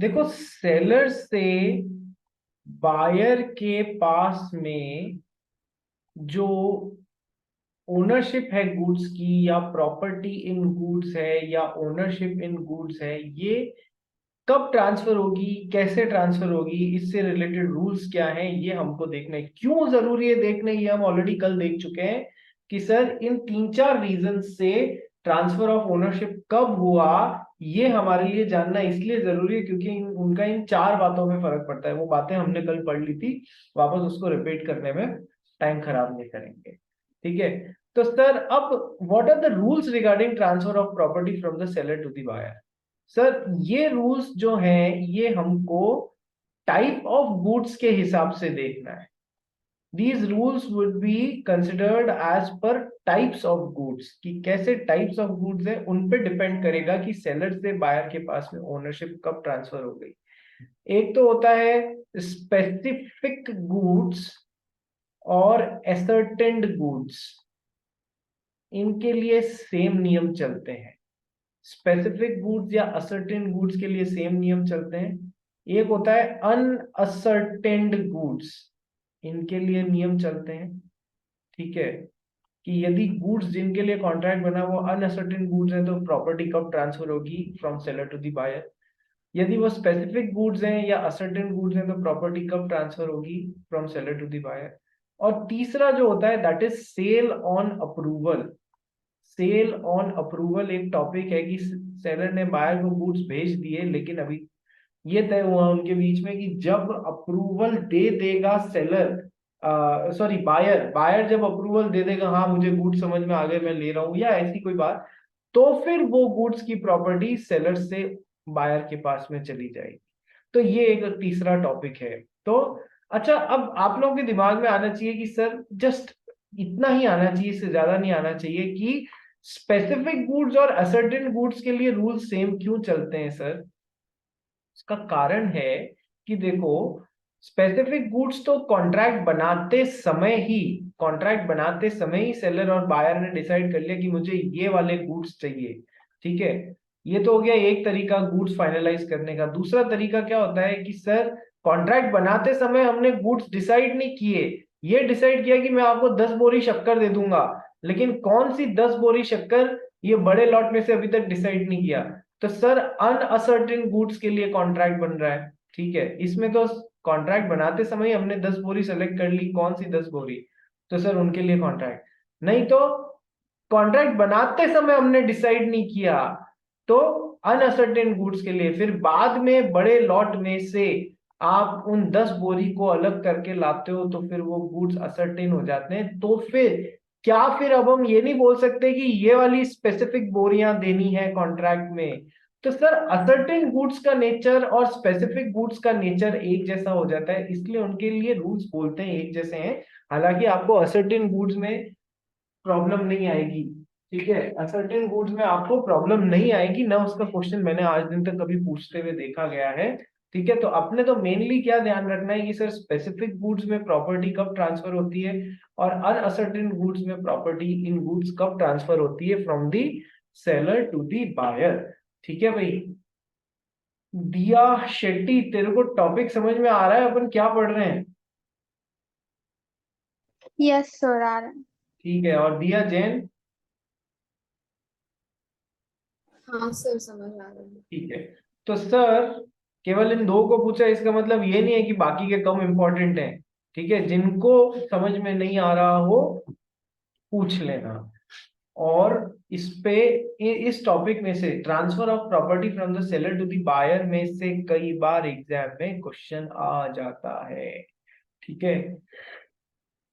देखो, सेलर से बायर के पास में जो ओनरशिप है गुड्स की, या प्रॉपर्टी इन गुड्स है, या ओनरशिप इन गुड्स है, ये कब ट्रांसफर होगी, कैसे ट्रांसफर होगी, इससे रिलेटेड रूल्स क्या हैं, ये हमको देखना है। क्यों जरूरी है देखना, ये हम ऑलरेडी कल देख चुके हैं कि सर इन तीन चार रीजन से ट्रांसफर ऑफ ओनरशिप कब हुआ, ये हमारे लिए जानना इसलिए जरूरी है क्योंकि उनका इन चार बातों में फर्क पड़ता है। वो बातें हमने कल पढ़ ली थी, वापस उसको रिपीट करने में टाइम खराब नहीं करेंगे। ठीक है, तो सर अब what are the rules regarding transfer of property from the seller to the buyer. Sir ये रूल्स जो हैं ये हमको टाइप ऑफ गुड्स के हिसाब से देखना है। These rules would be considered as per types of goods, कि कैसे टाइप्स ऑफ गुड्स है उन पे डिपेंड करेगा कि सेलर से बायर के पास में ओनरशिप कब ट्रांसफर हो गई। एक तो होता है स्पेसिफिक गुड्स और एसर्टेन्ड गुड्स, इनके लिए सेम नियम चलते हैं। स्पेसिफिक गुड्स या असर्टेन गुड्स के लिए सेम नियम चलते हैं। एक होता है अनअसर्टेन्ड गुड्स, इनके लिए नियम चलते हैं। ठीक है, कि यदि गुड्स जिनके लिए कॉन्ट्रैक्ट बना वो अनअसर्टेन गुड्स है तो प्रॉपर्टी कब ट्रांसफर होगी from seller to the buyer. यदि वो स्पेसिफिक गुड्स हैं या असर्टेन गुड्स हैं तो प्रॉपर्टी कब ट्रांसफर होगी from seller to the buyer. और तीसरा जो होता है that is sale on approval. Sale on approval एक टॉपिक है कि सेलर ने बायर को गुड्स भेज दिए, लेकिन अभी ये तय हुआ उनके बीच में कि जब अप्रूवल दे देगा सेलर, सॉरी बायर, बायर जब अप्रूवल दे देगा, हाँ मुझे गुड्स समझ में आ गए मैं ले रहा हूँ, या ऐसी कोई बात, तो फिर वो गुड्स की प्रॉपर्टी सेलर से बायर के पास में चली जाएगी। तो ये एक तीसरा टॉपिक है। तो अच्छा, अब आप लोगों के दिमाग में आना चाहिए कि सर जस्ट इतना ही आना चाहिए, इससे ज्यादा नहीं आना चाहिए कि स्पेसिफिक गुड्स और असर्टेन गुड्स के लिए रूल सेम क्यों चलते हैं सर। इसका कारण है कि देखो, स्पेसिफिक गुड्स तो कॉन्ट्रैक्ट बनाते समय ही सेलर और बायर ने डिसाइड कर लिया कि मुझे ये वाले गुड्स चाहिए। ठीक है, ये तो हो गया एक तरीका गुड्स फाइनलाइज करने का। दूसरा तरीका क्या होता है कि सर कॉन्ट्रैक्ट बनाते समय हमने गुड्स डिसाइड नहीं किए, ये डिसाइड किया कि मैं आपको 10 बोरी शक्कर दे दूंगा, लेकिन कौन सी 10 बोरी शक्कर ये बड़े लॉट में से अभी तक डिसाइड नहीं किया। तो सर अनअसर्टेन गुड्स के लिए कॉन्ट्रैक्ट बन रहा है। ठीक है, इसमें तो कॉन्ट्रैक्ट बनाते समय हमने 10 बोरी सेलेक्ट कर ली, कौन सी 10 बोरी, तो सर उनके लिए कॉन्ट्रैक्ट। नहीं तो कॉन्ट्रैक्ट बनाते समय हमने डिसाइड नहीं किया, तो अनअसर्टेन गुड्स के लिए। फिर बाद में बड़े लॉट में से आप उन 10 बोरी को अलग करके लाते हो तो फिर वो गुड्स असर्टेन हो जाते हैं। तो फिर क्या, फिर अब हम ये नहीं बोल सकते कि ये वाली स्पेसिफिक बोरियां देनी है कॉन्ट्रैक्ट में। तो सर असर्टेन गुड्स का नेचर और स्पेसिफिक गुड्स का नेचर एक जैसा हो जाता है, इसलिए उनके लिए रूल्स बोलते हैं एक जैसे हैं। हालांकि आपको असर्टेन गुड्स में प्रॉब्लम नहीं आएगी। ठीक है, असर्टेन गुड्स में आपको प्रॉब्लम नहीं आएगी ना, उसका क्वेश्चन मैंने आज दिन तक कभी पूछते हुए देखा गया है। ठीक है, तो अपने तो मेनली क्या ध्यान रखना है कि सर स्पेसिफिक गुड्स में प्रॉपर्टी कब ट्रांसफर होती है और अनअसर्टेन गुड्स में प्रॉपर्टी इन गुड्स कब ट्रांसफर होती है from the seller to the buyer. ठीक है भाई। दिया शेट्टी, तेरे को टॉपिक समझ में आ रहा है अपन क्या पढ़ रहे हैं? यस सर, आ रहा है। ठीक है, और दिया जैन? हाँ सर, समझ आ रहा है। ठीक है, तो सर केवल इन दो को पूछा, इसका मतलब ये नहीं है कि बाकी के कम इंपॉर्टेंट हैं। ठीक है, जिनको समझ में नहीं आ रहा हो पूछ लेना। और इस पे इस टॉपिक में से transfer of property from the seller to the buyer में से कई बार एग्जाम में क्वेश्चन आ जाता है। ठीक है,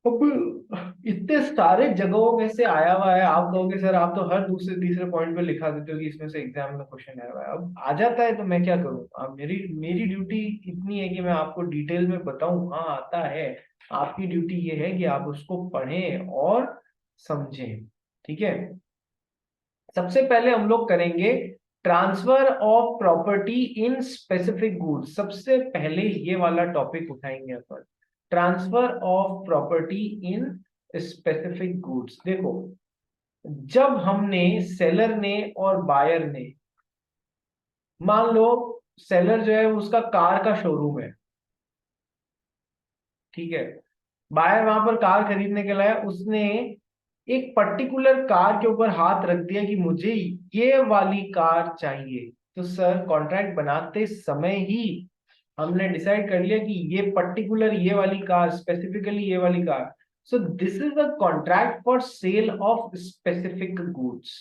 अब इतने सारे जगहों में से आया हुआ है, आप कहोगे सर आप तो हर दूसरे तीसरे पॉइंट पे लिखा देते हो कि इसमें से एग्जाम में क्वेश्चन आया हुआ है। अब आ जाता है तो मैं क्या करूं, अब मेरी मेरी ड्यूटी इतनी है कि मैं आपको डिटेल में बताऊं, हाँ आता है। आपकी ड्यूटी ये है कि आप उसको पढ़ें और समझें। ठीक है, सबसे पहले हम लोग करेंगे transfer of property in specific goods. सबसे पहले ये वाला टॉपिक उठाएंगे अपन, transfer of property in specific goods. देखो, जब हमने सेलर ने और बायर ने, मान लो सेलर जो है उसका कार का शोरूम है, ठीक है, बायर वहां पर कार खरीदने के लिए उसने एक पर्टिकुलर कार के ऊपर हाथ रख दिया कि मुझे ये वाली कार चाहिए। तो सर कॉन्ट्रैक्ट बनाते समय ही हमने डिसाइड कर लिया कि ये पर्टिकुलर ये वाली कार, स्पेसिफिकली ये वाली car. So this is a contract for sale of specific goods.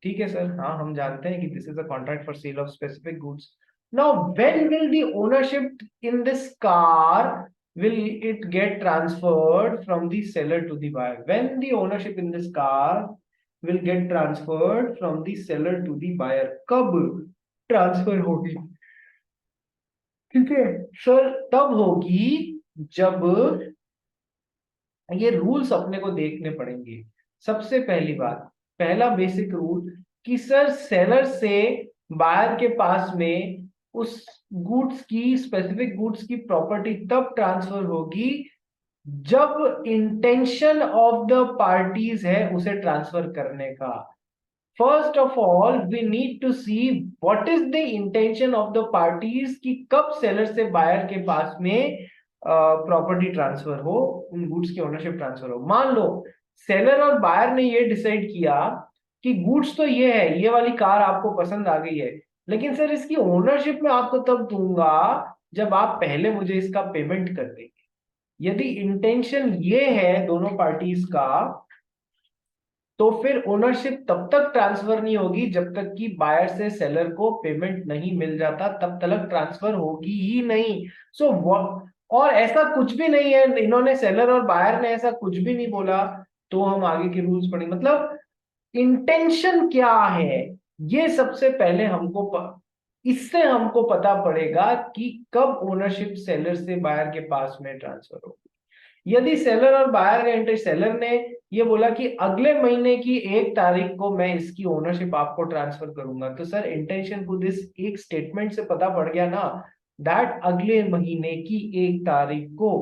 ठीक है सर, हाँ हम जानते हैं कि this is a contract for sale of specific goods. Now when will the ownership in this car will it get transferred from the seller to the buyer? When the ownership in this car will get transferred from the seller to the buyer? कब transfer होगी? ठीक है sir, तब होगी जब ये rules अपने को देखने पड़ेंगे। सबसे पहली बात, पहला बेसिक रूल कि सर सेलर से बायर के पास में उस गुड्स की, स्पेसिफिक गुड्स की प्रॉपर्टी तब ट्रांसफर होगी जब इंटेंशन ऑफ द पार्टीज है उसे ट्रांसफर करने का। First of all we need to see what is the intention of the parties कि कब सेलर से बायर के पास में प्रॉपर्टी ट्रांसफर हो, उन गुड्स की ओनरशिप ट्रांसफर हो। मान लो सेलर और बायर ने ये डिसाइड किया कि गुड्स तो ये है, ये वाली कार आपको पसंद आ गई है, लेकिन सर इसकी ओनरशिप मैं आपको तब दूंगा जब आप पहले मुझे इसका पेमेंट कर देंगे। यदि इंटेंशन ये है दोनों पार्टीज का, तो फिर ओनरशिप तब तक ट्रांसफर नहीं होगी जब तक कि बायर से सेलर को पेमेंट नहीं मिल जाता, तब तक ट्रांसफर होगी ही नहीं। सो और ऐसा कुछ भी नहीं है, इन्होंने सेलर और बायर ने ऐसा कुछ भी नहीं बोला, तो हम आगे के रूल्स पढ़ेंगे। मतलब इंटेंशन क्या है ये सबसे पहले हमको इससे हमको पता पड़ेगा कि कब ओनरशिप सेलर से बायर के पास में ट्रांसफर होगी। यदि सेलर और बायर का इंटरेस्ट, सेलर ने ये बोला कि अगले महीने की 1 तारीख को मैं इसकी ओनरशिप आपको ट्रांसफर करूंगा, तो सर इंटेंशन खुद इस एक स्टेटमेंट से पता पड़ गया ना, दैट अगले महीने की 1 तारीख को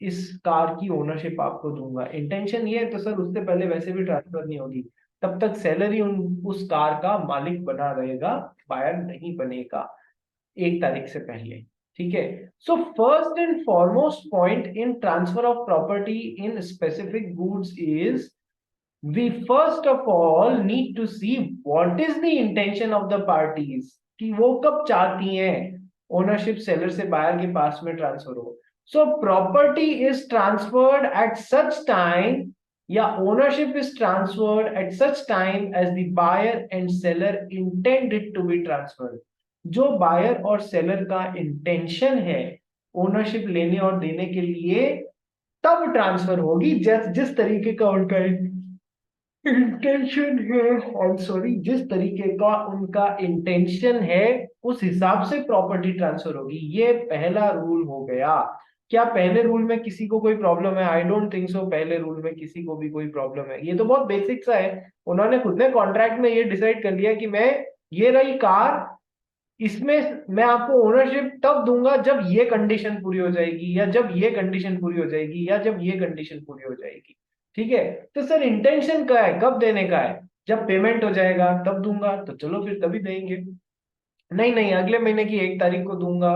इस कार की ओनरशिप आपको दूंगा। इंटेंशन ये है तो सर उससे पहले वैसे भी ट्रांसफर नहीं होगी, तब तक सेलर ही उस कार का मालिक बना रहेगा, बायर नहीं बनेगा 1 तारीख से पहले। ठीक है, so first and foremost point in transfer of property in specific goods is we first of all need to see what is the intention of the parties कि वो कब चाहती हैं ओनरशिप सेलर से बायर के पास में ट्रांसफर हो। So property is transferred at such time, या ownership is transferred at such time as the buyer and seller intend it to be transferred। जो बायर और सेलर का इंटेंशन है ओनरशिप लेने और देने के लिए, तब ट्रांसफर होगी जिस तरीके का उनका इंटेंशन है, आई एम सॉरी, जिस तरीके का उनका इंटेंशन है उस हिसाब से प्रॉपर्टी ट्रांसफर होगी। ये पहला रूल हो गया। क्या पहले रूल में किसी को कोई प्रॉब्लम है? आई डोंट थिंक सो पहले रूल में किसी को भी कोई प्रॉब्लम है। ये तो बहुत बेसिक सा है, उन्होंने खुद ने कॉन्ट्रैक्ट में ये डिसाइड कर लिया कि मैं ये रही कार, इसमें मैं आपको ओनरशिप तब दूंगा जब ये कंडीशन पूरी हो जाएगी, या जब ये कंडीशन पूरी हो जाएगी, या जब ये कंडीशन पूरी हो जाएगी। ठीक है, तो सर इंटेंशन क्या है, कब देने का है? जब पेमेंट हो जाएगा तब दूंगा, तो चलो फिर तभी देंगे। नहीं नहीं, अगले महीने की 1 तारीख को दूंगा,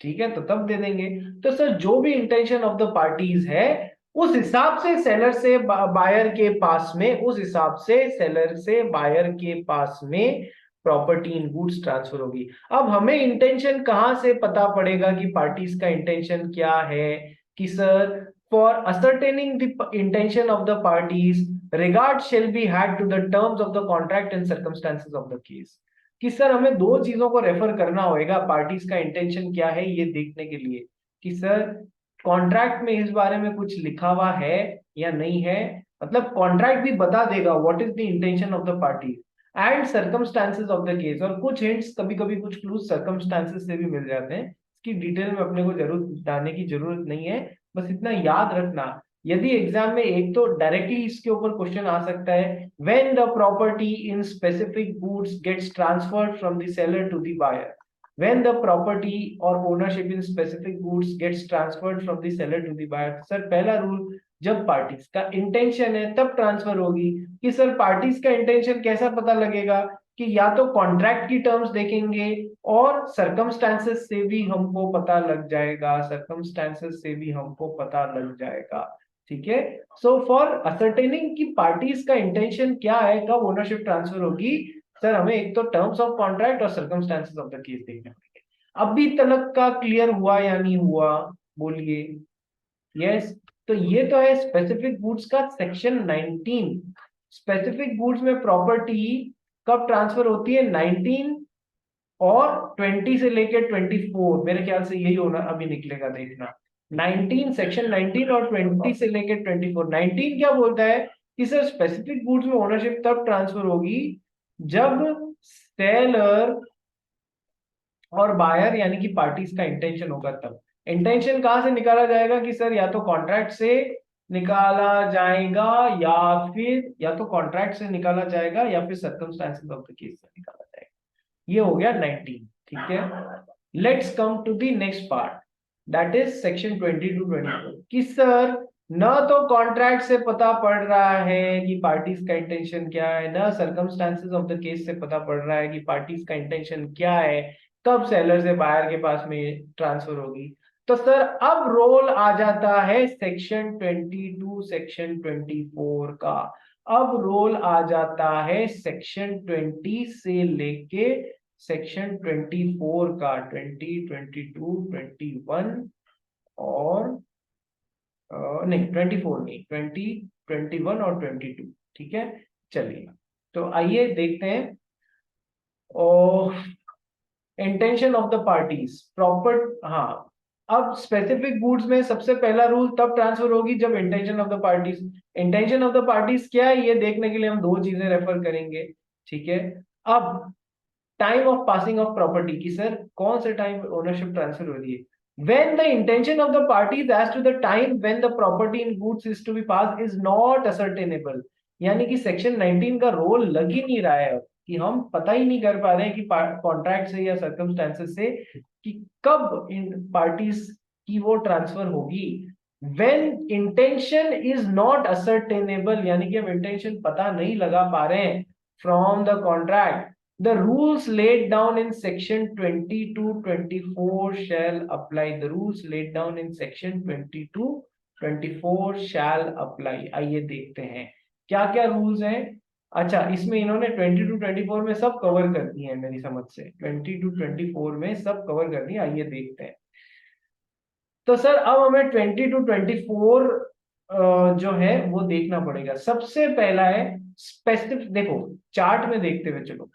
ठीक है, तो तब दे देंगे। तो सर जो भी इंटेंशन ऑफ द पार्टीज है उस हिसाब से सेलर से बायर के पास में, उस हिसाब से सेलर से बायर के पास में प्रॉपर्टी इन गुड्स ट्रांसफर होगी। अब हमें इंटेंशन कहां से पता पड़ेगा कि पार्टीज का इंटेंशन क्या है? कि sir for ascertaining the intention of the parties regard shall be had to the terms of the contract and circumstances of the case। कि सर हमें दो चीजों को रेफर करना होगा पार्टीज का इंटेंशन क्या है ये देखने के लिए, कि सर कॉन्ट्रैक्ट में इस बारे में कुछ लिखा हुआ है या नहीं है। मतलब कॉन्ट्रैक्ट भी बता देगा what is the intention of the party and circumstances of the case, और कुछ हिंट्स, कभी कभी कुछ क्लूज सर्कमस्टांसेस से भी मिल जाते हैं। इसकी डिटेल में अपने को जरूर जानने की जरूरत नहीं है, बस इतना याद रखना। यदि एग्जाम में एक तो डायरेक्टली इसके ऊपर क्वेश्चन आ सकता है, when the property in specific goods gets transferred from the seller to the buyer, when the property or ownership in specific goods gets transferred from the seller to the buyer। Sir पहला rule, जब parties का intention है तब transfer होगी। कि sir parties का intention कैसा पता लगेगा? कि या तो कॉन्ट्रैक्ट की टर्म्स देखेंगे और सर्कमस्टांसेस से भी हमको पता लग जाएगा, सर्कमस्टांसेस से भी हमको पता लग जाएगा। ठीक है, सो फॉर असर्टेनिंग की पार्टीज का इंटेंशन क्या है, कब ओनरशिप ट्रांसफर होगी, सर हमें एक तो टर्म्स ऑफ कॉन्ट्रैक्ट और सर्कमस्टांसेस ऑफ द केस देखने पड़ेंगे। अभी तक का क्लियर हुआ या नहीं हुआ, बोलिए। यस, तो ये तो है स्पेसिफिक गुड्स का सेक्शन 19। स्पेसिफिक गुड्स में प्रॉपर्टी कब ट्रांसफर होती है, 19 और 20 से लेके 24, मेरे ख्याल से यही होना अभी निकलेगा, देखना। 19, सेक्शन 19 और 20 से लेके 24। 19 क्या बोलता है कि सर स्पेसिफिक गुड्स में ओनरशिप तब ट्रांसफर होगी जब सेलर और बायर यानी कि पार्टीज का इंटेंशन होगा। तब इंटेंशन कहां से निकाला जाएगा कि सर या तो कॉन्ट्रैक्ट से निकाला जाएगा या तो कॉन्ट्रैक्ट से निकाला जाएगा या फिर सर्कमस्टेंसेस ऑफ द केस से निकाला जाएगा। ये हो गया 19। ठीक है, let's come to the next part, that is section 20 to 24 कि सर न तो कॉन्ट्रैक्ट से पता पड़ रहा है कि पार्टीज का इंटेंशन क्या है, न सर्कमस्टांसेस ऑफ द केस से पता पड़ रहा है कि पार्टीज का इंटेंशन क्या है, कब सेलर से बायर के पास में ट्रांसफर होगी। तो सर अब रोल आ जाता है सेक्शन 22 सेक्शन 24 का। अब रोल आ जाता है सेक्शन 20 से लेके सेक्शन 24 का, 20, 22, 21 और नहीं 24 नहीं, 20, 21 और 22। ठीक है, चलिए तो आइए देखते हैं। Intention of the parties proper, हाँ, अब स्पेसिफिक गुड्स में सबसे पहला रूल तब ट्रांसफर होगी जब intention of the parties. Intention of the parties क्या है ये देखने के लिए हम दो चीजें रेफर करेंगे। ठीक है, अब time of passing of property की सर कौन से टाइम ओनरशिप ट्रांसफर हो रही है, when the intention of the parties as to the time when the property in goods is to be passed is not ascertainable, यानी कि section 19 का role लग ही नहीं रहा है अब, कि हम पता ही नहीं कर पा रहे हैं कि कॉन्ट्रैक्ट से या सर्कमस्टेंसेस से कि कब इन पार्टीज की वो ट्रांसफर होगी। when intention is not ascertainable, यानी कि हम इंटेंशन पता नहीं लगा पा रहे हैं from the contract, the rules laid down in section 20 to 24 shall apply. The rules laid down in section 20 to 24 shall apply. आइए देखते हैं क्या क्या रूल्स हैं। अच्छा, इसमें इन्होंने 20 to 24 में सब कवर कर दिए हैं मेरी समझ से, 20 to 24 में सब कवर कर दिए। आइए देखते हैं। तो सर अब हमें 20 to 24 जो है वो देखना पड़ेगा। सबसे पहला है स्पेसिफिक, देखो चार्ट में देखते हुए चलो।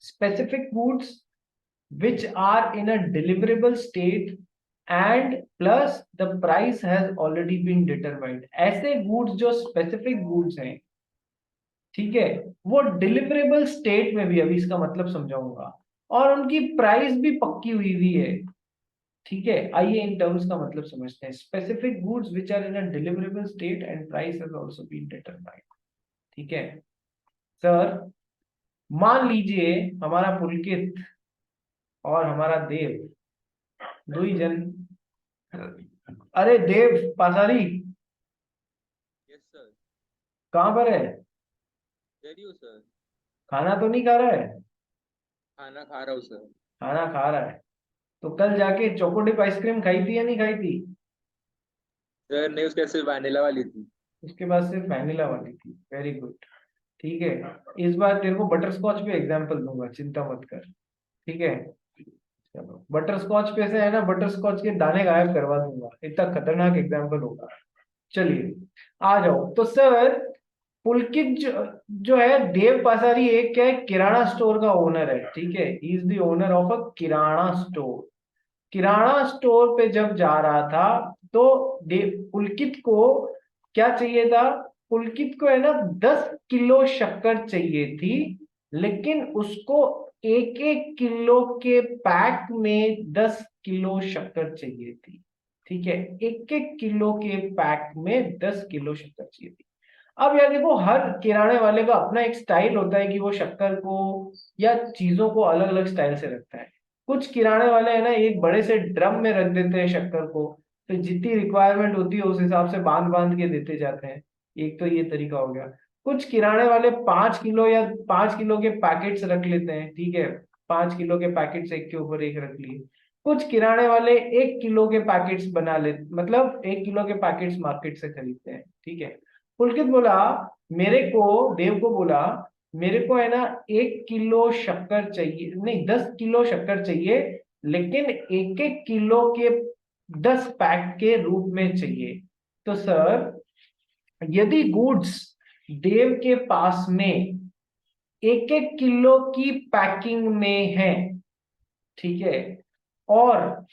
specific goods which are in a deliverable state and plus the price has already been determined, ऐसे goods जो specific goods हैं, ठीक है, वो डिलीवरेबल स्टेट में भी, अभी इसका मतलब समझाऊंगा, और उनकी प्राइस भी पक्की हुई हुई है। ठीक है, आइए इन टर्म्स का मतलब समझते हैं। Specific goods which are in a deliverable state and price has also been determined. ठीक है सर, मान लीजिए हमारा पुलकित और हमारा देव दो ही जन, अरे देव पासारी यस सर। कहाँ पर है, रेडियो सर। खाना तो नहीं खा रहा है? खाना खा रहा हूँ सर। खाना खा रहा है, तो कल जाके चोकोडिप आइसक्रीम खाई थी या नहीं खाई थी? सर नहीं, उसके सिर्फ वैनिला वाली थी। उसके बाद सिर्फ वैनिला वाली थी, वेरी गुड। ठीक है, इस बार तेरे को बटर स्कॉच पे एग्जाम्पल दूंगा, चिंता मत कर। ठीक है, चलो बटर स्कॉच पे से है ना, बटर स्कॉच के दाने गायब करवा दूंगा, इतना खतरनाक एग्जाम्पल होगा। चलिए आ जाओ। तो सर पुलकित जो है, देव पासारी एक क्या है, किराना स्टोर का ओनर है। ठीक है, he is the owner of a kirana store. Kirana store पे जब जा रहा था तो पुलकित को क्या चाहिए था, पुलकित को है ना 10 किलो शक्कर चाहिए थी, लेकिन उसको एक एक किलो के पैक में 10 किलो शक्कर चाहिए थी। ठीक है, एक एक किलो के पैक में 10 किलो शक्कर चाहिए थी। अब यार देखो, हर किराने वाले का अपना एक स्टाइल होता है कि वो शक्कर को या चीजों को अलग अलग स्टाइल से रखता है। कुछ किराने वाले है ना एक बड़े से ड्रम में रख देते हैं शक्कर को, तो जितनी रिक्वायरमेंट होती है उस हिसाब से बांध बांध के देते जाते हैं। एक तो ये तरीका हो गया। कुछ किराने वाले 5 किलो या 5 किलो के पैकेट्स रख लेते हैं, ठीक है, 5 किलो के पैकेट्स एक के ऊपर एक रख लिए। कुछ किराने वाले 1 किलो के पैकेट्स बना ले, मतलब 1 किलो के पैकेट्स मार्केट से खरीदते हैं, ठीक है। पुलकित बोला, मेरे को, देव को बोला, मेरे को है ना 1 किलो शक्कर चाहिए, नहीं 10 किलो शक्कर चाहिए, लेकिन 1-1 किलो के 10 पैक के रूप में चाहिए। तो सर, यदि गुड्स देव के पास में 1-1 किलो की पैकिंग में है, ठीक है, और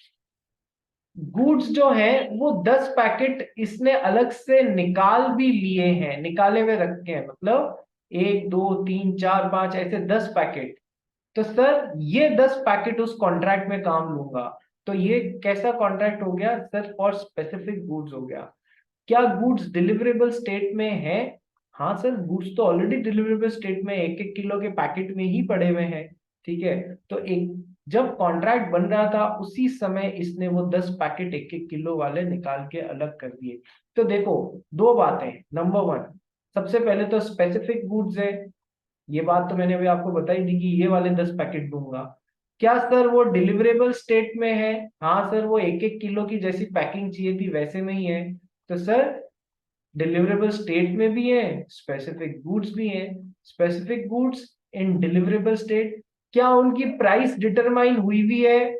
गुड्स जो है वो 10 पैकेट इसने अलग से निकाल भी लिए हैं, निकाले हुए रखे हैं, मतलब 1 2 3 4 5 ऐसे 10 पैकेट। तो सर ये 10 पैकेट उस कॉन्ट्रैक्ट में काम लूंगा। तो ये कैसा कॉन्ट्रैक्ट हो गया सर? फॉर स्पेसिफिक गुड्स हो गया। क्या गुड्स डिलीवरेबल स्टेट में है? हाँ सर, गुड्स तो ऑलरेडी डिलीवरेबल स्टेट में 1-1 किलो के पैकेट में ही पड़े हुए हैं, ठीक है। तो एक जब कॉन्ट्रैक्ट बन रहा था उसी समय इसने वो 10 पैकेट 1-1 किलो वाले निकाल के अलग कर दिए। तो देखो, दो बातें। नंबर 1, सबसे पहले तो स्पेसिफिक गुड्स है, ये बात तो मैंने अभी आपको बताई दी कि ये वाले 10 पैकेट दूंगा। क्या सर वो डिलीवरेबल स्टेट में है? हाँ सर, वो 1-1 किलो की जैसी पैकिंग चाहिए थी वैसे में ही है। तो सर डिलीवरेबल स्टेट में भी है, स्पेसिफिक गुड्स भी है। Specific goods in deliverable state, क्या उनकी प्राइस डिटरमाइन हुई हुई है?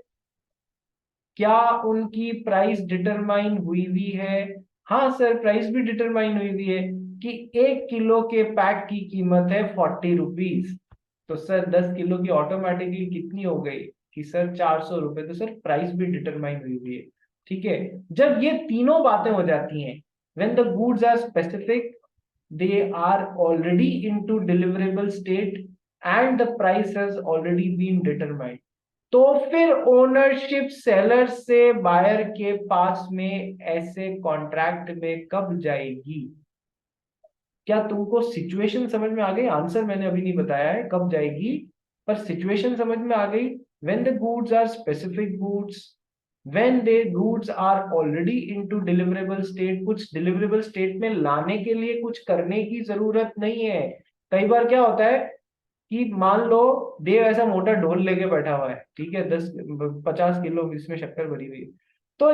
क्या उनकी प्राइस डिटरमाइन हुई हुई है? हाँ सर, प्राइस भी डिटरमाइन हुई हुई है कि 1 किलो के पैक की कीमत है 40 रुपीज। तो सर 10 किलो की ऑटोमेटिकली कितनी हो गई कि सर 400 रुपए। तो सर प्राइस भी डिटरमाइन हुई हुई है, ठीक है। जब ये तीनों बातें हो जाती हैं, when the goods are specific, they are already into deliverable state and the price has already been determined, तो फिर ओनरशिप सेलर से बायर के पास में ऐसे कॉन्ट्रैक्ट में कब जाएगी? क्या तुमको सिचुएशन समझ में आ गई? आंसर मैंने अभी नहीं बताया है कब जाएगी, पर सिचुएशन समझ में आ गई। when the goods are specific goods, when the goods are already into deliverable state, कुछ deliverable state में लाने के लिए कुछ करने की जरूरत नहीं है। कई बार क्या होता है कि मान लो देव ऐसा मोटा ढोल लेके बैठा हुआ है, ठीक है, 50 किलो इसमें शक्कर भरी हुई है। तो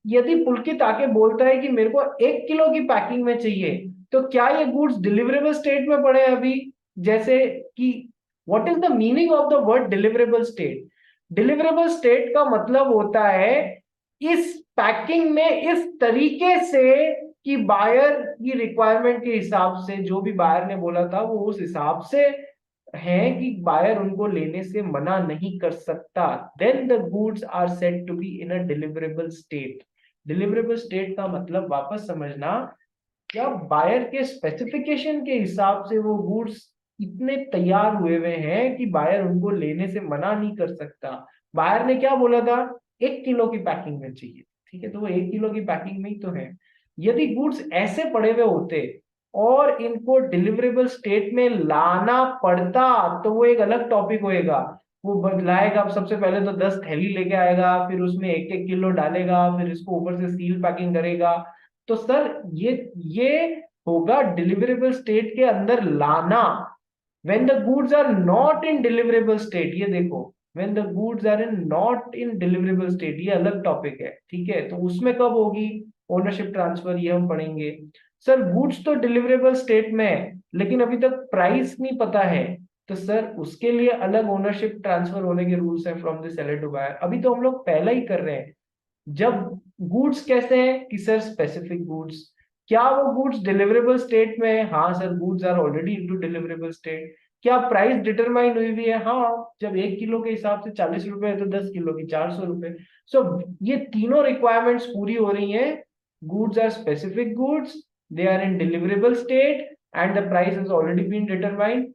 यदि पुलकित आके बोलता है कि मेरे को 1 किलो की पैकिंग में चाहिए, तो क्या ये गुड्स डिलीवरेबल स्टेट में पड़े अभी? जैसे कि what is the meaning of the word deliverable state? Deliverable state का मतलब होता है इस पैकिंग में इस तरीके से कि बायर की रिक्वायरमेंट के हिसाब से, जो भी बायर ने बोला था वो उस हिसाब से है कि बायर उनको लेने से मना नहीं कर सकता। Then the goods are said to be in a deliverable state. Deliverable state का मतलब वापस समझना, क्या बायर के स्पेसिफिकेशन के हिसाब से वो गुड्स इतने तैयार हुए हुए हैं कि बायर उनको लेने से मना नहीं कर सकता। बायर ने क्या बोला था? 1 किलो की पैकिंग में चाहिए, ठीक है, तो वो 1 किलो की पैकिंग में ही तो है। यदि गुड्स ऐसे पड़े हुए होते और इनको डिलीवरेबल स्टेट में लाना पड़ता तो वो एक अलग टॉपिक होएगा। वो बदलाएगा, अब सबसे पहले तो 10 थैली लेके आएगा, फिर उसमें 1-1 किलो डालेगा, फिर इसको ऊपर से सील पैकिंग करेगा। तो सर ये होगा डिलीवरेबल स्टेट के अंदर लाना। when the goods are not in deliverable state, ये देखो, when the goods are in not in deliverable state, ये अलग टॉपिक है, ठीक है। तो उसमें कब होगी ओनरशिप ट्रांसफर, ये हम पढ़ेंगे। सर गुड्स तो डिलीवरेबल स्टेट में है लेकिन अभी तक प्राइस नहीं पता है, तो सर उसके लिए अलग ओनरशिप ट्रांसफर होने के रूल्स हैं from the seller to buyer. अभी तो हम लोग पहला ही कर रहे हैं। जब गुड्स कैसे हैं कि सर स्पेसिफिक गुड्स, क्या वो गुड्स डिलीवरेबल स्टेट में है? हाँ sir, goods are already into deliverable state. क्या प्राइस डिटरमाइन हुई हुई है? हाँ, जब 1 किलो के हिसाब से 40 रुपए है तो 10 किलो की 400 रुपए। सो ये तीनों रिक्वायरमेंट्स पूरी हो रही हैं। Goods are specific goods, they are in deliverable state and the price has already been determined.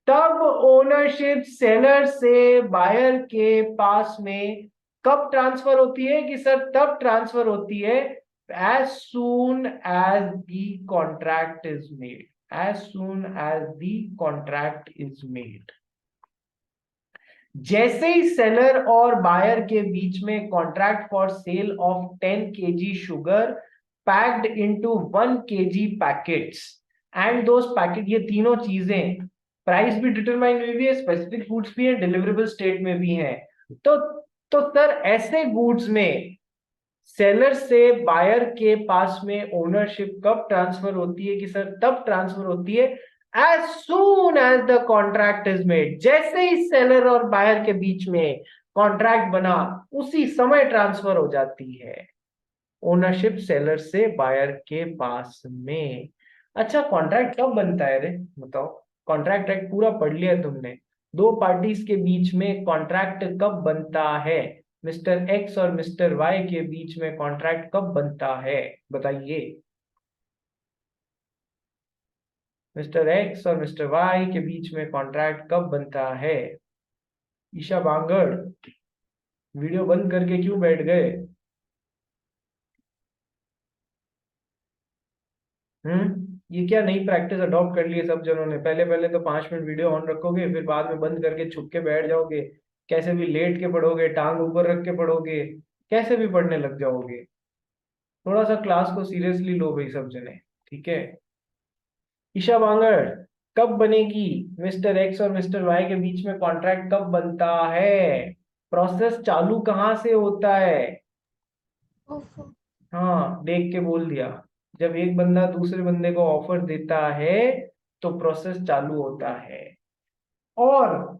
तब ओनरशिप सेलर से बायर के पास में कब ट्रांसफर होती है? कि सर तब ट्रांसफर होती है as soon as the contract is made, as soon as the contract is made। जैसे ही सेलर और बायर के बीच में contract for sale of 10 kg sugar packed into 1 kg packets, and those packet, ये तीनों चीजें, प्राइस भी डिटरमाइन हुई है, स्पेसिफिक गुड्स भी है, डिलीवरेबल स्टेट में भी है। तो सर ऐसे गुड्स में सेलर से बायर के पास में ओनरशिप कब ट्रांसफर होती है? कि सर तब ट्रांसफर होती है as soon as the contract is made, जैसे ही सेलर और बायर के बीच में कॉन्ट्रैक्ट बना उसी समय ट्रांसफर हो जाती है ओनरशिप सेलर से बायर के पास में। अच्छा, कॉन्ट्रैक्ट कब बनता है रे, बताओ? कॉन्ट्रैक्ट एक्ट पूरा पढ़ लिया तुमने। दो पार्टीज के बीच में कॉन्ट्रैक्ट कब बनता है? मिस्टर एक्स और मिस्टर वाई के बीच में कॉन्ट्रैक्ट कब बनता है, बताइए? मिस्टर एक्स और मिस्टर वाई के बीच में कॉन्ट्रैक्ट कब बनता है? ईशा बांगड़, वीडियो बंद करके क्यों बैठ गए? ये क्या नई प्रैक्टिस अडॉप्ट कर ली है सब जनों ने? पहले पहले तो 5 मिनट वीडियो ऑन रखोगे, फिर बाद में बंद करके छुप के बैठ जाओगे, कैसे भी लेट के पढ़ोगे, टांग ऊपर रख के पढ़ोगे, कैसे भी पढ़ने लग जाओगे। थोड़ा सा क्लास को सीरियसली लो भाई सब जने, ठीक है? ईशा बांगड़, कब बनेगी मिस्टर एक्स और मिस्टर वाई के बीच में कॉन्ट्रैक्ट, कब बनता है? प्रोसेस चालू कहाँ से होता है? ओफो। हाँ, देख के बोल दिया। जब एक बंदा दूसरे बंदे को ऑफर देता है तो प्रोसेस चालू होता है। और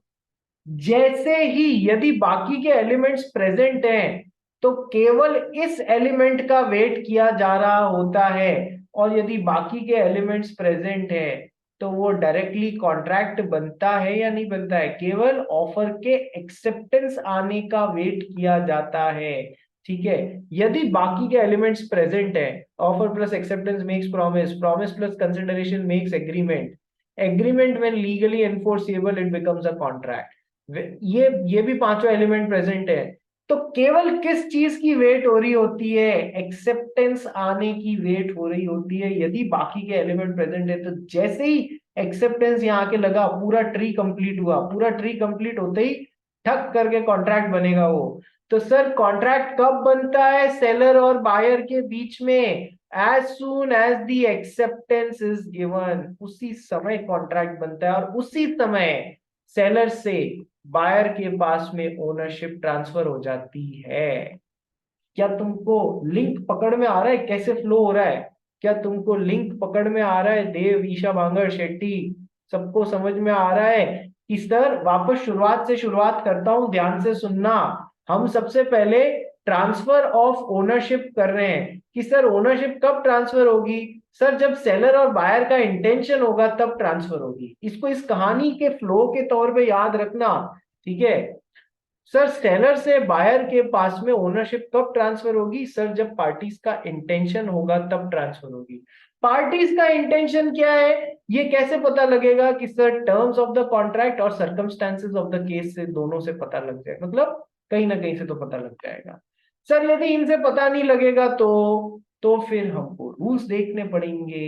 जैसे ही यदि बाकी के एलिमेंट्स प्रेजेंट हैं तो केवल इस एलिमेंट का वेट किया जा रहा होता है, और यदि बाकी के एलिमेंट्स प्रेजेंट है तो वो डायरेक्टली कॉन्ट्रैक्ट बनता है या नहीं बनता है? केवल ऑफर के एक्सेप्टेंस आने का वेट किया जाता है, ठीक है? यदि बाकी के एलिमेंट्स प्रेजेंट है, offer plus acceptance makes promise, promise plus consideration makes agreement, agreement when legally enforceable it becomes a contract. ये भी पांचों एलिमेंट प्रेजेंट है, तो केवल किस चीज की वेट हो रही होती है? एक्सेप्टेंस आने की वेट हो रही होती है यदि बाकी के एलिमेंट प्रेजेंट है। तो जैसे ही एक्सेप्टेंस यहाँ आके लगा, पूरा ट्री कंप्लीट हुआ, पूरा ट्री कंप्लीट होते ही ठक करके कॉन्ट्रैक्ट बनेगा वो। तो सर कॉन्ट्रैक्ट कब बनता है सेलर और बायर के बीच में? As soon as the acceptance is given, उसी समय कॉन्ट्रैक्ट बनता है, और उसी समय सेलर से बायर के पास में ओनरशिप ट्रांसफर हो जाती है। क्या तुमको लिंक पकड़ में आ रहा है कैसे फ्लो हो रहा है? क्या तुमको लिंक पकड़ में आ रहा है? देव, ईशा बांगर, शेट्टी, सबको समझ में आ रहा है कि सर वापस शुरुआत से शुरुआत करता हूं, ध्यान से सुनना। हम सबसे पहले ट्रांसफर ऑफ ओनरशिप कर रहे हैं कि सर ओनरशिप कब ट्रांसफर होगी? सर जब सेलर और बायर का इंटेंशन होगा तब ट्रांसफर होगी। इसको इस कहानी के फ्लो के तौर पे याद रखना, ठीक है? सर सेलर से बायर के पास में ओनरशिप कब ट्रांसफर होगी? सर जब पार्टीज का इंटेंशन होगा तब ट्रांसफर होगी। पार्टीज का इंटेंशन क्या है ये कैसे पता लगेगा? कि sir terms of the contract और सर्कमस्टेंसेस ऑफ द केस से, दोनों से पता लग जाए, मतलब कहीं ना कहीं से तो पता लग जाएगा। सर यदि इनसे पता नहीं लगेगा तो फिर हमको रूल्स देखने पड़ेंगे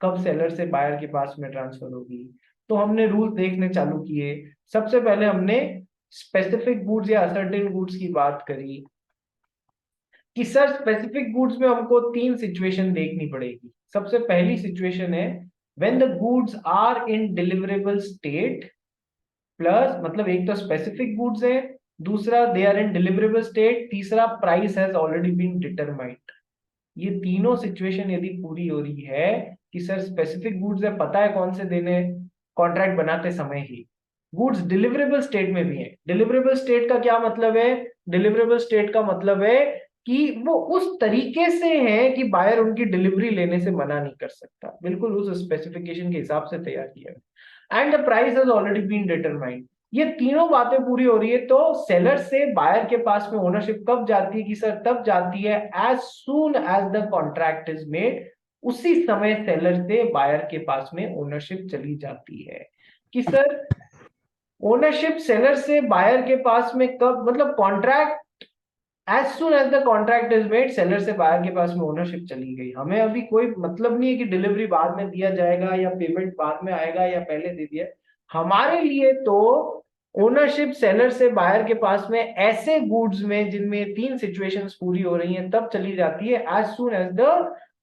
कब सेलर से बायर के पास में ट्रांसफर होगी। तो हमने रूल्स देखने चालू किए। सबसे पहले हमने स्पेसिफिक गुड्स या असर्टेन गुड्स की बात करी कि सर स्पेसिफिक गुड्स में हमको 3 सिचुएशन देखनी पड़ेगी। सबसे पहली सिचुएशन है when the goods are in deliverable state, plus मतलब एक तो स्पेसिफिक गुड्स है, दूसरा they are in deliverable state, तीसरा price has already been determined. ये तीनों सिचुएशन यदि पूरी हो रही है कि सर स्पेसिफिक गुड्स है, पता है कौन से देने, कॉन्ट्रैक्ट बनाते समय ही, गुड्स डिलीवरेबल स्टेट में भी है। डिलीवरेबल स्टेट का क्या मतलब है? डिलीवरेबल स्टेट का मतलब है कि वो उस तरीके से है कि बायर उनकी डिलीवरी लेने से मना नहीं कर सकता, बिल्कुल उस स्पेसिफिकेशन के हिसाब से तैयार किया है। And the price has already been determined. ये तीनों बातें पूरी हो रही है तो सेलर से बायर के पास में ओनरशिप कब जाती है? कि सर तब जाती है as soon as the contract is made, उसी समय सेलर से बायर के पास में ओनरशिप चली जाती है। कि सर ओनरशिप सेलर से बायर के पास में कब, मतलब contract as soon as the contract is made, seller से बायर के पास में ओनरशिप चली गई। हमें अभी कोई मतलब नहीं है कि डिलीवरी बाद में दिया जाएगा या पेमेंट बाद में आएगा या पहले दे दिया। हमारे लिए तो ओनरशिप सेलर से बायर के पास में ऐसे गुड्स में जिनमें 3 सिचुएशंस पूरी हो रही हैं तब चली जाती है as soon as the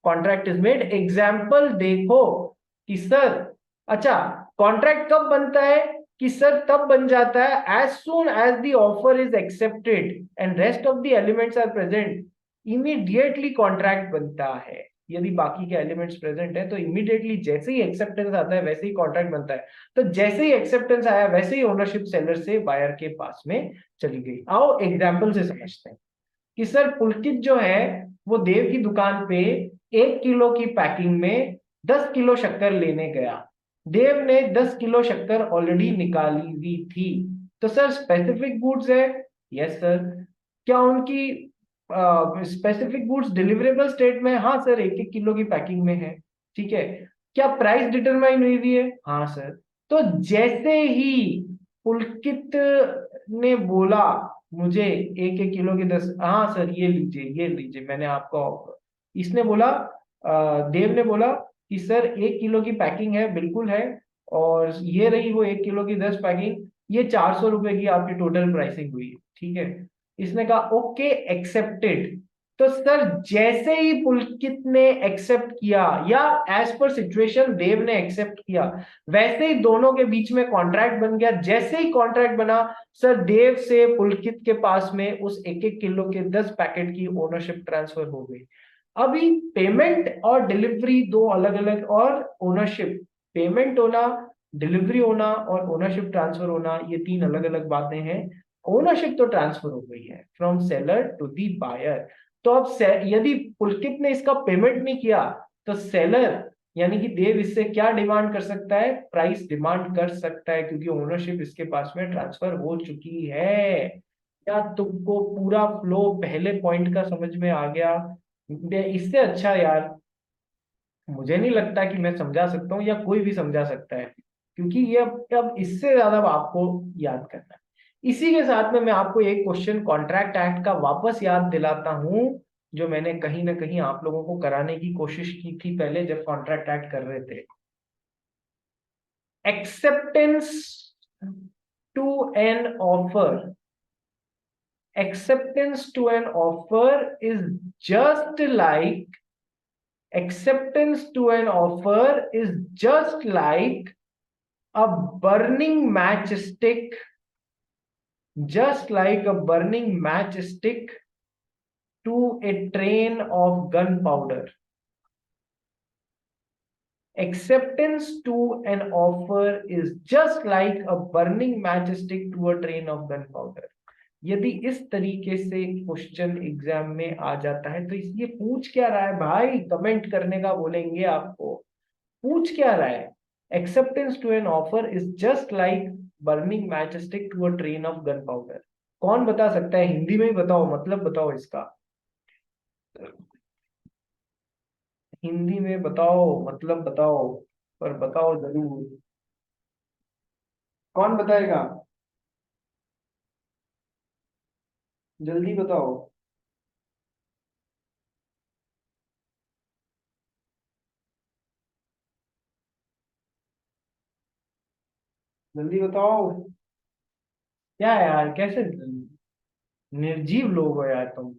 contract is made. Example देखो, कि सर, अच्छा, कॉन्ट्रैक्ट कब बनता है कि सर तब बन जाता है as soon as the offer is accepted and rest of the elements are present, immediately contract बनता है। यदि बाकी के एलिमेंट्स प्रेजेंट है तो इमीडिएटली जैसे ही एक्सेप्टेंस आता है वैसे ही कॉन्ट्रैक्ट बनता है। तो जैसे ही एक्सेप्टेंस आया वैसे ही ओनरशिप सेलर से बायर के पास में चली गई। आओ एग्जाम्पल से समझते हैं कि सर पुलकित जो है वो देव की दुकान पे 1 किलो की पैकिंग में 10 किलो शक्कर लेने गया। देव ने 10 किलो शक्कर ऑलरेडी निकाली हुई थी। तो सर स्पेसिफिक गुड्स है? Yes sir. क्या उनकी स्पेसिफिक गुड्स डिलीवरेबल स्टेट में? हाँ सर, 1-1 किलो की पैकिंग में है। ठीक है। क्या प्राइस डिटरमाइन हुई हुई है? हाँ सर। तो जैसे ही पुलकित ने बोला मुझे 1-1 किलो की 10, हाँ सर ये लीजिए ये लीजिए, मैंने आपको ऑफर, इसने बोला, देव ने बोला कि सर 1 किलो की पैकिंग है, बिल्कुल है, और ये रही वो 1 किलो की 10 पैकिंग, ये 400 रुपए की आपकी टोटल प्राइसिंग हुई है। ठीक है। इसने कहा ओके एक्सेप्टेड। तो सर जैसे ही पुलकित ने एक्सेप्ट किया या एज पर सिचुएशन देव ने एक्सेप्ट किया, वैसे ही दोनों के बीच में कॉन्ट्रैक्ट बन गया। जैसे ही कॉन्ट्रैक्ट बना सर, देव से पुलकित के पास में उस 1-1 किलो के 10 पैकेट की ओनरशिप ट्रांसफर हो गई। अभी पेमेंट और डिलीवरी दो अलग अलग, और ओनरशिप, पेमेंट होना, डिलीवरी होना और ओनरशिप ट्रांसफर होना, ये 3 अलग अलग बातें हैं। ओनरशिप तो ट्रांसफर हो गई है from seller to the buyer. तो अब यदि पुलकित ने इसका पेमेंट नहीं किया तो सेलर यानी कि देव इससे क्या डिमांड कर सकता है? प्राइस डिमांड कर सकता है, क्योंकि ओनरशिप इसके पास में ट्रांसफर हो चुकी है। क्या तुमको पूरा फ्लो पहले पॉइंट का समझ में आ गया? इससे अच्छा यार मुझे नहीं लगता कि मैं समझा सकता हूँ या कोई भी समझा सकता है, क्योंकि ये अब इससे ज्यादा आपको याद करना है। इसी के साथ में मैं आपको एक क्वेश्चन कॉन्ट्रैक्ट एक्ट का वापस याद दिलाता हूं, जो मैंने कहीं ना कहीं आप लोगों को कराने की कोशिश की थी पहले जब कॉन्ट्रैक्ट एक्ट कर रहे थे। Acceptance to an offer, acceptance to an offer is just like acceptance to an offer is just like a burning matchstick, just like a burning matchstick to a train of gunpowder. Acceptance to an offer is just like a burning matchstick to a train of gunpowder. यदि इस तरीके से question exam में आ जाता है तो इसलिए पूछ क्या रहा है भाई, कमेंट करने का बोलेंगे आपको। पूछ क्या रहा है? Acceptance to an offer is just like burning matchstick to a train of gunpowder. कौन बता सकता है? हिंदी में ही बताओ, मतलब बताओ इसका, हिंदी में बताओ, मतलब बताओ, पर बताओ जरूर। कौन बताएगा? जल्दी बताओ। जल्दी बताओ। क्या यार, कैसे निर्जीव लोग हो यार तुम।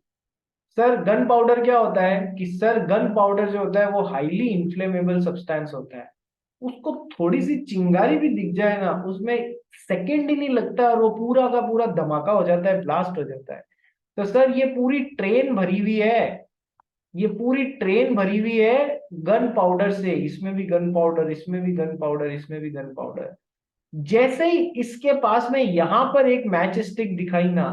सर गन पाउडर क्या होता है कि सर गन पाउडर जो होता है वो हाईली इन्फ्लेमेबल सब्सटेंस होता है। उसको थोड़ी सी चिंगारी भी दिख जाए ना, उसमें सेकंड ही नहीं लगता और वो पूरा का पूरा धमाका हो जाता है, ब्लास्ट हो जाता है। तो सर ये पूरी ट्रेन भरी हुई है, ये पूरी ट्रेन भरी हुई है गन पाउडर से। इसमें भी गन पाउडर, इसमें भी गन पाउडर, इसमें भी गन पाउडर। जैसे ही इसके पास में यहां पर एक मैच स्टिक दिखाई ना,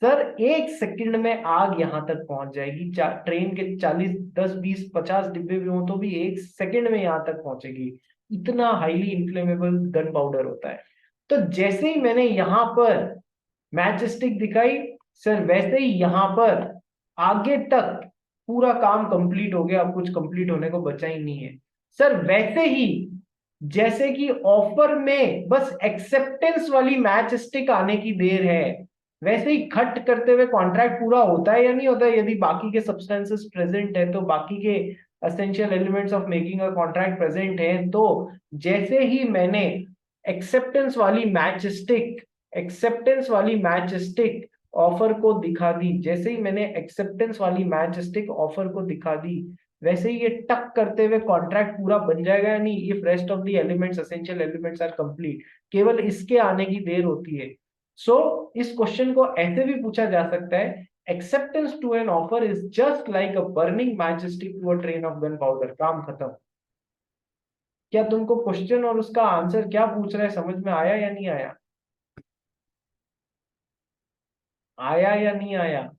सर 1 सेकंड में आग यहां तक पहुंच जाएगी। ट्रेन के 40, 10, 20, 50 डिब्बे भी हो तो भी 1 सेकंड में यहां तक पहुंचेगी। इतना हाईली इंफ्लेमेबल गन पाउडर होता है। तो जैसे ही मैंने यहां पर मैच स्टिक दिखाई, सर वैसे ही यहां पर आगे तक पूरा काम कंप्लीट हो गया, अब कुछ कंप्लीट होने को बचा ही नहीं है। सर वैसे ही जैसे कि ऑफर में बस एक्सेप्टेंस वाली मैच स्टिक आने की देर है, वैसे ही खट करते हुए कॉन्ट्रैक्ट पूरा होता है या नहीं होता है? यदि बाकी के सब्सटेंसेस प्रेजेंट है तो, बाकी के essential elements of making a contract present है तो, जैसे ही मैंने एक्सेप्टेंस वाली मैच स्टिक, एक्सेप्टेंस वाली मैच स्टिक ऑफर को दिखा दी, जैसे ही मैंने एक्सेप्टेंस वाली मैच स्टिक ऑफर को दिखा दी, वैसे ही ये टक करते हुए कॉन्ट्रैक्ट पूरा बन जाएगा या नहीं, if rest of the elements essential elements are complete, केवल इसके आने की देर होती है। सो इस क्वेश्चन को ऐसे भी पूछा जा सकता है, acceptance to an offer is just like a burning matchstick to a train of gunpowder. काम खत्म। क्या तुमको क्वेश्चन और उसका आंसर क्या पूछ रहा है समझ में आया या नहीं आया? आया या नहीं आया?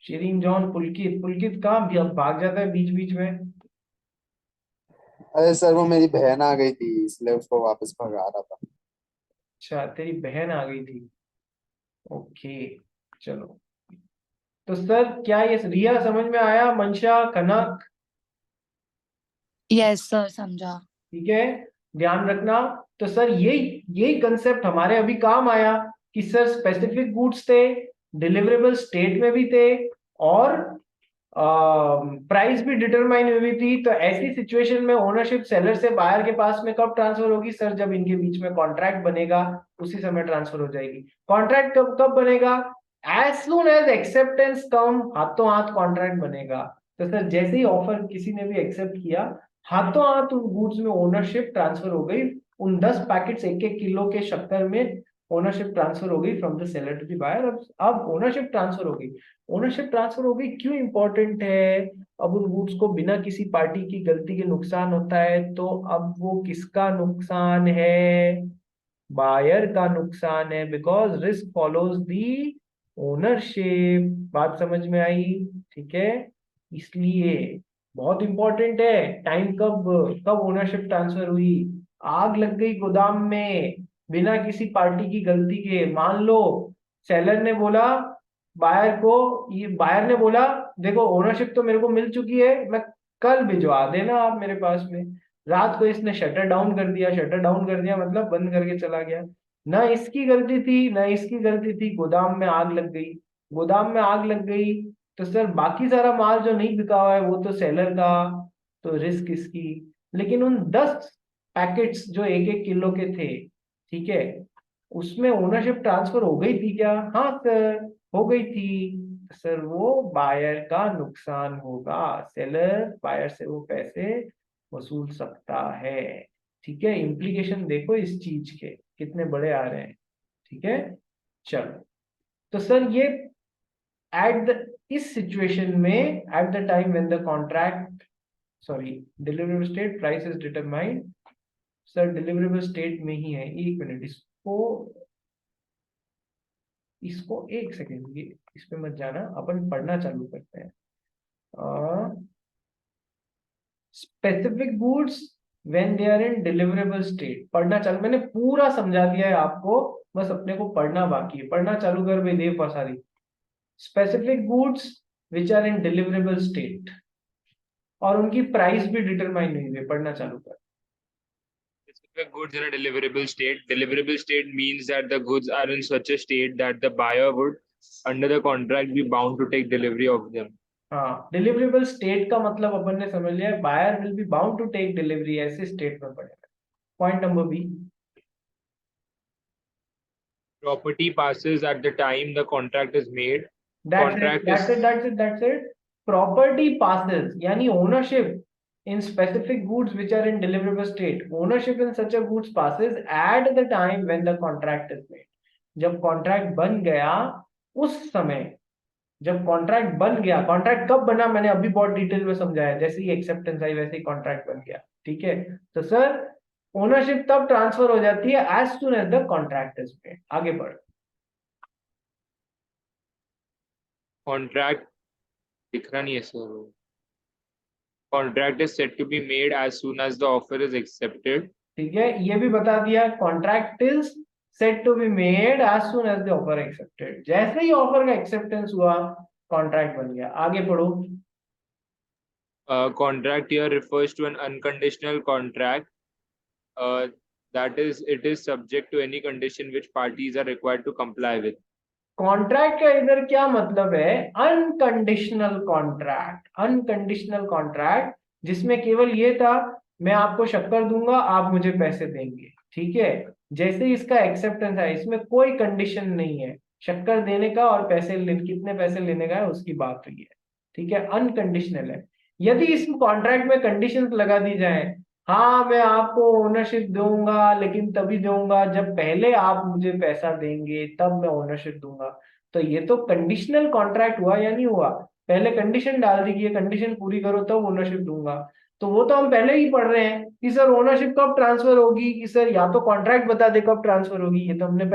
शिरीन, जॉन, पुलकित। पुलकित कहाँ भाग जाता है बीच बीच में? अरे सर वो मेरी बहन आ गई थी इसलिए उसको वापस भगा रहा था। अच्छा, तेरी बहन आ गई थी। ओके, चलो। तो सर क्या ये रिया समझ में आया? मंशा, कनक? यस सर, समझा। ठीक है, ध्यान रखना। तो सर यही कंसेप्ट हमारे अभी काम आया कि सर स्पेसिफिक गुड्स थे, डिलीवरेबल स्टेट में भी थे, और प्राइस भी डिटरमाइन हुई थी। तो ऐसी सिचुएशन में ओनरशिप सेलर से बायर के पास में कब ट्रांसफर होगी सर? जब इनके बीच में कॉन्ट्रैक्ट बनेगा उसी समय ट्रांसफर हो जाएगी। कॉन्ट्रैक्ट कब कब बनेगा? एज सुन एज एक्सेप्टेंस कम, हाथों हाथ कॉन्ट्रैक्ट बनेगा। तो सर जैसे ही ऑफर किसी ने भी एक्सेप्ट किया, हाथों हाथ उन गुड्स में ओनरशिप ट्रांसफर हो गई। उन 10 पैकेट्स 1-1 किलो के शक्कर में ओनरशिप ट्रांसफर हो गई from the seller to the buyer. अब ओनरशिप ट्रांसफर हो गई। ओनरशिप ट्रांसफर हो गई क्यों इंपॉर्टेंट है? अब उन गुड्स को बिना किसी पार्टी की गलती के नुकसान होता है, तो अब वो किसका नुकसान है? बायर का नुकसान है, because risk follows the ownership. बात समझ में आई? ठीक है, इसलिए बहुत इंपॉर्टेंट है टाइम। कब कब ओनरशिप ट्रांसफर हुई? आग लग गई गोदाम में बिना किसी पार्टी की गलती के। मान लो सेलर ने बोला बायर को, ये बायर ने बोला देखो ओनरशिप तो मेरे को मिल चुकी है, मैं कल भिजवा देना आप मेरे पास में। रात को इसने शटर डाउन कर दिया। शटर डाउन कर दिया मतलब बंद करके चला गया। ना इसकी गलती थी ना इसकी गलती थी, गोदाम में आग लग गई। गोदाम में आग लग गई तो सर बाकी सारा माल जो नहीं बिका हुआ है वो तो सेलर का, तो रिस्क इसकी। लेकिन उन 10 पैकेट्स जो 1-1 किलो के थे, ठीक है, उसमें ओनरशिप ट्रांसफर हो गई थी क्या? हाँ सर, हो गई थी। सर वो बायर का नुकसान होगा। सेलर बायर से वो पैसे वसूल सकता है। ठीक है, इम्प्लीकेशन देखो इस चीज के कितने बड़े आ रहे हैं। ठीक है, चलो। तो सर ये एट द इस सिचुएशन में at the time when the contract sorry deliverable state price is determined. Sir deliverable state में ही है, एक मिनट, इसको इसको एक सेकेंड, ये इस पे मत जाना, अपन पढ़ना चालू करते हैं। Specific goods when they are in deliverable state, पढ़ना चालू। मैंने पूरा समझा दिया है आपको, बस अपने को पढ़ना बाकी है। पढ़ना चालू कर भाई देव पसारी। Specific goods which are in deliverable state, और उनकी प्राइस भी डिटरमाइन हुई है। पढ़ना चालू कर। Specific goods in a deliverable state. Deliverable state means that the goods are in such a state that the buyer would, under the contract, be bound to take delivery of them. हाँ, deliverable state का मतलब अपन ने समझ लिया, buyer will be bound to take delivery, ऐसे state में पड़ेगा। Point number B, Property passes at the time the contract is made. that's it, Contract that's is it, that's it, that's it. Property passes यानी ownership in specific goods which are in deliverable state. Ownership in such a goods passes at the time when the contract is made. जब contract बन गया उस समय, जब contract बन गया। Contract कब बना मैंने अभी बहुत डिटेल में समझाया, जैसे ही एक्सेप्टेंस आई वैसे ही कॉन्ट्रैक्ट बन गया। ठीक है, तो सर ओनरशिप तब ट्रांसफर हो जाती है as soon as the contract is made. आगे बढ़। contract दिखना नहीं है sir. Contract is said to be made as soon as the offer is accepted. ठीक है, ये भी बता दिया, contract is said to be made as soon as the offer accepted. जैसे ही ऑफर का एक्सेप्टेंस हुआ कॉन्ट्रैक्ट बन गया। आगे पढ़ो। Contract here refers to an unconditional contract. That is, it is subject to any condition which parties are required to comply with. Contract का इधर क्या मतलब है? Unconditional contract. अनकंडीशनल कॉन्ट्रैक्ट जिसमें केवल ये था मैं आपको शक्कर दूंगा आप मुझे पैसे देंगे। ठीक है, जैसे ही इसका एक्सेप्टेंस है इसमें कोई कंडीशन नहीं है शक्कर देने का, और पैसे कितने पैसे लेने का है उसकी बात हुई है। ठीक है, अनकंडीशनल है। यदि इस कॉन्ट्रैक्ट में कंडीशंस लगा दी जाए, हाँ मैं आपको ओनरशिप दूंगा लेकिन तभी दूंगा जब पहले आप मुझे पैसा देंगे, तब मैं ओनरशिप दूंगा, तो ये तो कंडीशनल कॉन्ट्रैक्ट हुआ या नहीं हुआ? पहले कंडीशन डाल दी कि ये कंडीशन पूरी करो तब ओनरशिप दूंगा, तो वो तो हम पहले ही पढ़ रहे हैं कि सर ओनरशिप कब ट्रांसफर होगी, कि सर या तो कॉन्ट्रैक्ट बता दे कब ट्रांसफर होगी, ये तो हमने पहले